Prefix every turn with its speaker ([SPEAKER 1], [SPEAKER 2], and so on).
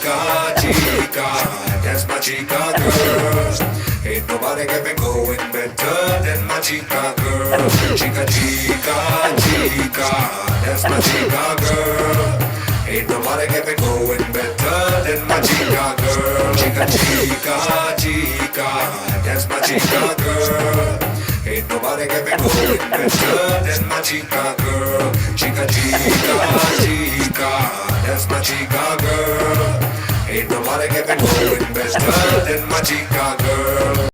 [SPEAKER 1] chica, that's my chica girl. Ain't nobody got me going better than my chica girl. Chica, that's my chica girl. Ain't nobody got me going better than my chica girl. Chica, that's my chica girl. Ain't nobody got me going better than my chica girl. Chica, that's my chica girl. Ain't nobody got me going better than my chica girl.